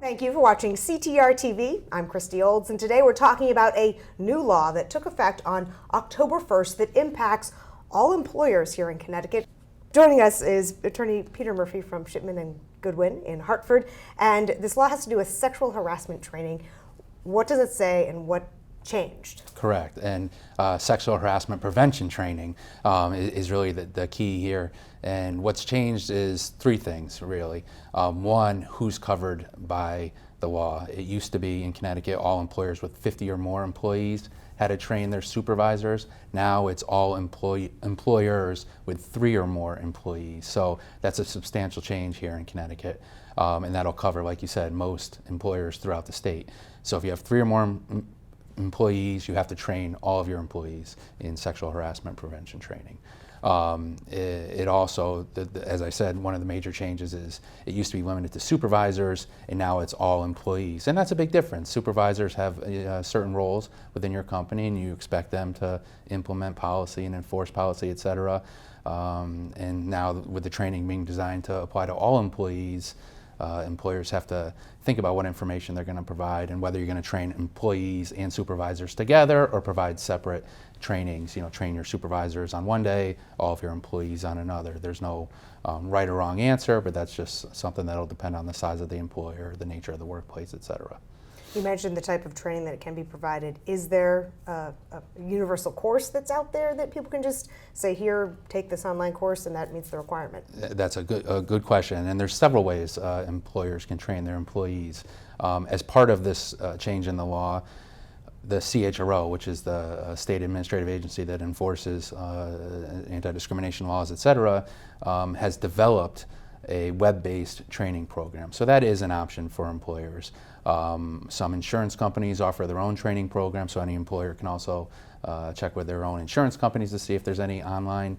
Thank you for watching CTR TV. I'm Christy Olds, and today we're talking about a new law that took effect on October 1st that impacts all employers here in Connecticut. Joining us is attorney Peter Murphy from Shipman and Goodwin in Hartford, and this law has to do with sexual harassment training. What does it say and what changed? Correct, and sexual harassment prevention training is really the key here. And what's changed is three things, really. One, who's covered by the law. It used to be in Connecticut, all employers with 50 or more employees had to train their supervisors. Now it's all employers with 3 or more employees. So that's a substantial change here in Connecticut. And that'll cover, like you said, most employers throughout the state. So if you have 3 or more employees, you have to train all of your employees in sexual harassment prevention training. It also, as I said, one of the major changes is it used to be limited to supervisors, and now it's all employees. And that's a big difference. Supervisors have certain roles within your company, and you expect them to implement policy and enforce policy, et cetera. And now with the training being designed to apply to all employees, employers have to think about what information they're going to provide and whether you're going to train employees and supervisors together or provide separate trainings. You know, train your supervisors on one day, all of your employees on another. There's no right or wrong answer, but that's just something that'll depend on the size of the employer, the nature of the workplace, et cetera. You mentioned the type of training that can be provided. Is there a universal course that's out there that people can just say, here, take this online course, and that meets the requirement? That's a good question, and there's several ways employers can train their employees. As part of this change in the law, the CHRO, which is the state administrative agency that enforces anti-discrimination laws, et cetera, has developed a web-based training program. So that is an option for employers. Some insurance companies offer their own training program, so any employer can also check with their own insurance companies to see if there's any online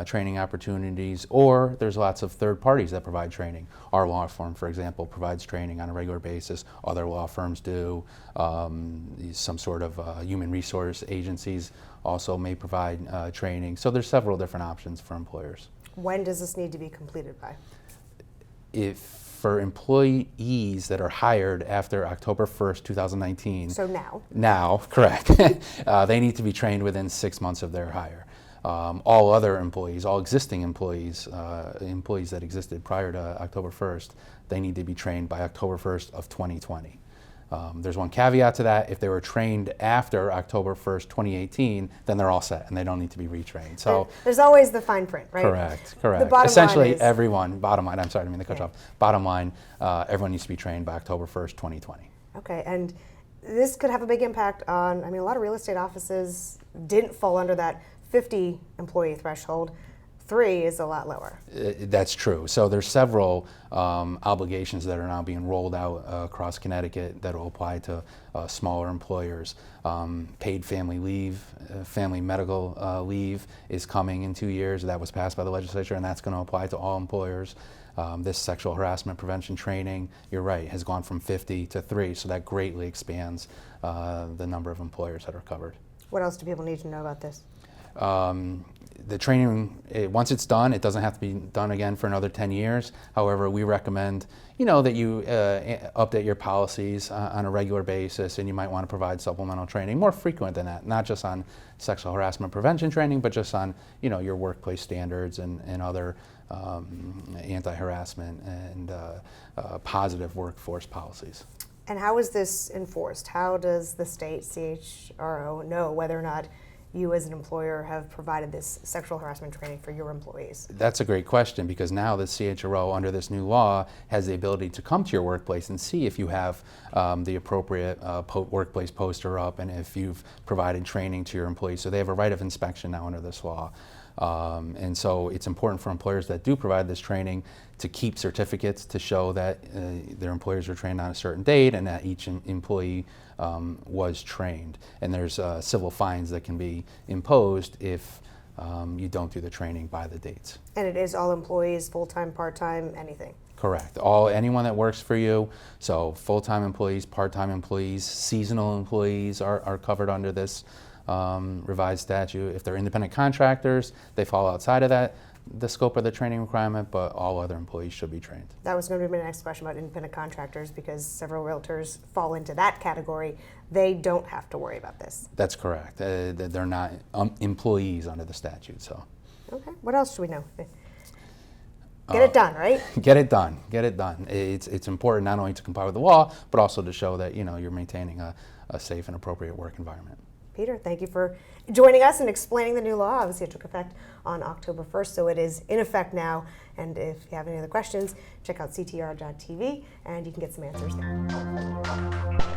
training opportunities, or there's lots of third parties that provide training. Our law firm, for example, provides training on a regular basis. Other law firms do. Some sort of human resource agencies also may provide training. So there's several different options for employers. When does this need to be completed by? For employees that are hired after October 1st, 2019. So now? Now, correct. They need to be trained within 6 months of their hire. All other employees, all existing employees, employees that existed prior to October 1st, they need to be trained by October 1st of 2020. There's one caveat to that. If they were trained after October 1st, 2018, then they're all set and they don't need to be retrained. So there's always the fine print, right? Correct. The bottom Essentially, line is, everyone, bottom line, I'm sorry, I didn't mean to cut you off. Bottom line, everyone needs to be trained by October 1st, 2020. Okay, and this could have a big impact on, a lot of real estate offices didn't fall under that 50 employee threshold. 3 is a lot lower. That's true. So there's several obligations that are now being rolled out across Connecticut that will apply to smaller employers. Paid family leave, family medical leave is coming in 2 years. That was passed by the legislature, and that's going to apply to all employers. This sexual harassment prevention training, you're right, has gone from 50 to 3, so that greatly expands the number of employers that are covered. What else do people need to know about this? The training, once it's done, it doesn't have to be done again for another 10 years. However, we recommend, that you update your policies on a regular basis, and you might want to provide supplemental training more frequent than that, not just on sexual harassment prevention training, but just on, your workplace standards and other anti-harassment and positive workforce policies. And how is this enforced? How does the state CHRO know whether or not you as an employer have provided this sexual harassment training for your employees? That's a great question, because now the CHRO under this new law has the ability to come to your workplace and see if you have the appropriate workplace poster up and if you've provided training to your employees. So they have a right of inspection now under this law. And so it's important for employers that do provide this training to keep certificates to show that their employers were trained on a certain date and that each employee was trained. And there's civil fines that can be imposed if you don't do the training by the dates. And it is all employees, full-time, part-time, anything? Correct. Anyone that works for you, so full-time employees, part-time employees, seasonal employees are covered under this revised statute. If they're independent contractors, they fall outside of that. the scope of the training requirement, but all other employees should be trained. That was going to be my next question about independent contractors, because several realtors fall into that category. They don't have to worry about this. That's correct. They're not employees under the statute. So. Okay. What else should we know? Get it done, right? Get it done. Get it done. It's important not only to comply with the law, but also to show that you're maintaining a safe and appropriate work environment. Peter, thank you for joining us and explaining the new law. Obviously, it took effect on October 1st, so it is in effect now. And if you have any other questions, check out ctr.tv and you can get some answers there.